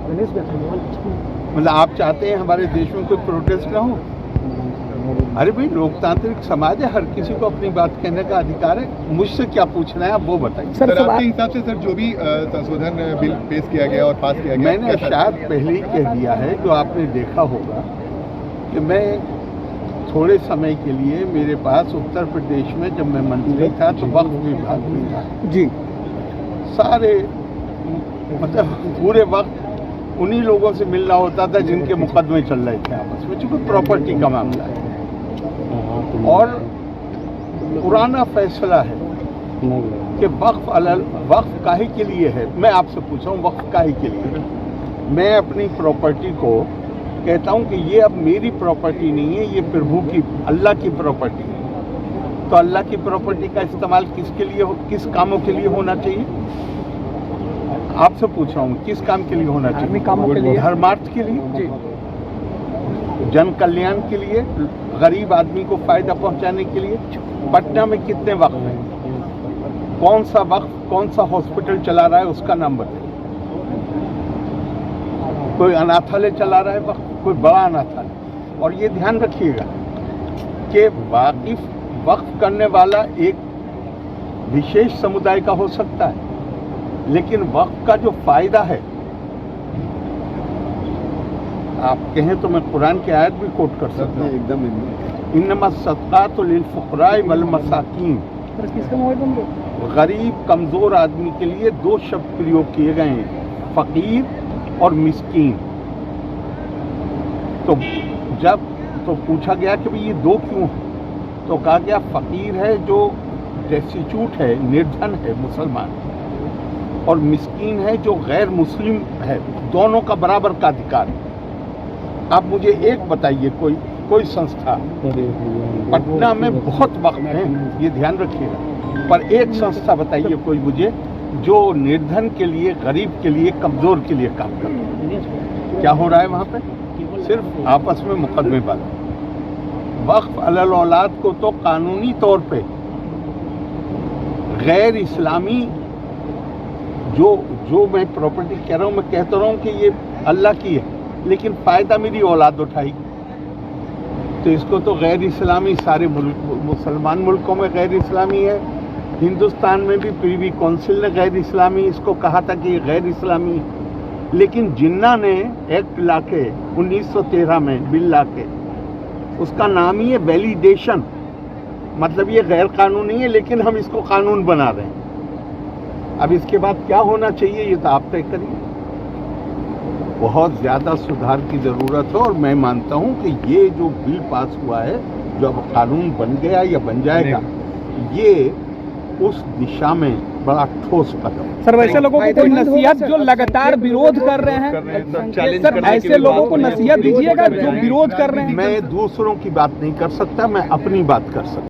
मतलब आप चाहते हैं हमारे देश में कोई प्रोटेस्ट ना हो? अरे भाई, लोकतांत्रिक समाज है, हर किसी को अपनी बात कहने का अधिकार है। मुझसे क्या पूछना है आप वो बताइए। सर आपके हिसाब से सर जो भी संशोधन बिल पेश किया गया और पास किया गया, मैंने शायद पहले ही कह दिया है, जो आपने देखा होगा कि मैं थोड़े समय के लिए मेरे पास उत्तर प्रदेश में जब मैं मंत्री था तो वक्फ विभाग में था जी। सारे मतलब पूरे वक्त उन्हीं लोगों से मिलना होता था जिनके मुकदमे चल रहे थे आपस में, चूंकि प्रॉपर्टी का मामला है और पुराना फैसला है कि वक्फ काहे के लिए है। मैं आपसे पूछ रहा हूँ वक्फ काहे के लिए? मैं अपनी प्रॉपर्टी को कहता हूँ कि ये अब मेरी प्रॉपर्टी नहीं है, ये प्रभु की, अल्लाह की प्रॉपर्टी है। तो अल्लाह की प्रॉपर्टी का इस्तेमाल किसके लिए किस कामों के लिए होना चाहिए? आपसे पूछ रहा हूँ किस काम के लिए होना चाहिए? कामों के लिए, धर्मार्थ के लिए, जन कल्याण के लिए, गरीब आदमी को फायदा पहुंचाने के लिए। पटना में कितने वक्फ हैं? कौन सा वक्फ कौन सा हॉस्पिटल चला रहा है उसका नाम बताइए। कोई अनाथालय चला रहा है वक्फ, कोई बड़ा अनाथालय। और ये ध्यान रखिएगा कि वक्फ करने वाला एक विशेष समुदाय का हो सकता है, लेकिन वक्फ का जो फायदा है, आप कहें तो मैं कुरान की आयत भी कोट कर सकता हूँ, एकदम इन्नमा सदक़ातु लिल फुक़राए वल मसाकीन। गरीब कमज़ोर आदमी के लिए दो शब्द प्रयोग किए गए हैं, फ़कीर और मिस्कीन। तो जब तो पूछा गया कि भाई ये दो क्यों हैं, तो कहा गया फ़कीर है जो डेस्टिट्यूट है, निर्धन है, मुसलमान, और मिस्कीन है जो गैर मुस्लिम है। दोनों का बराबर का अधिकार है। आप मुझे एक बताइए, कोई संस्था, पटना में बहुत वक्त हैं, ये ध्यान रखिएगा, पर एक संस्था बताइए कोई मुझे जो निर्धन के लिए, गरीब के लिए, कमजोर के लिए काम कर रही है। क्या हो रहा है वहाँ पे? सिर्फ आपस में मुकदमेबाजी। वक्फ अलल औलाद को तो कानूनी तौर पे गैर इस्लामी जो मैं प्रॉपर्टी कह रहा हूँ, मैं कहता रहा हूँ कि ये अल्लाह की है, लेकिन फ़ायदा मेरी औलाद उठाएगी, तो इसको तो गैर इस्लामी, सारे मुसलमान मुल्कों में गैर इस्लामी है। हिंदुस्तान में भी प्रीवी काउंसिल ने गैर इस्लामी इसको कहा था कि ये गैर इस्लामी है। लेकिन जिन्ना ने एक्ट लाके 1913 में बिल लाके, उसका नाम ही है वैलिडेशन, मतलब ये गैर कानूनी है लेकिन हम इसको कानून बना रहे हैं। अब इसके बाद क्या होना चाहिए ये तो आप तय करिए। बहुत ज़्यादा सुधार की ज़रूरत है और मैं मानता हूं कि ये जो बिल पास हुआ है, जो अब कानून बन गया या बन जाएगा, ये उस दिशा में बड़ा ठोस कदम। सर वैसे लोगों को कोई नसीहत जो लगातार विरोध कर रहे हैं, सर ऐसे लोगों को नसीहत दीजिएगा जो विरोध कर रहे हैं। मैं दूसरों की बात नहीं कर सकता, मैं अपनी बात कर सकता।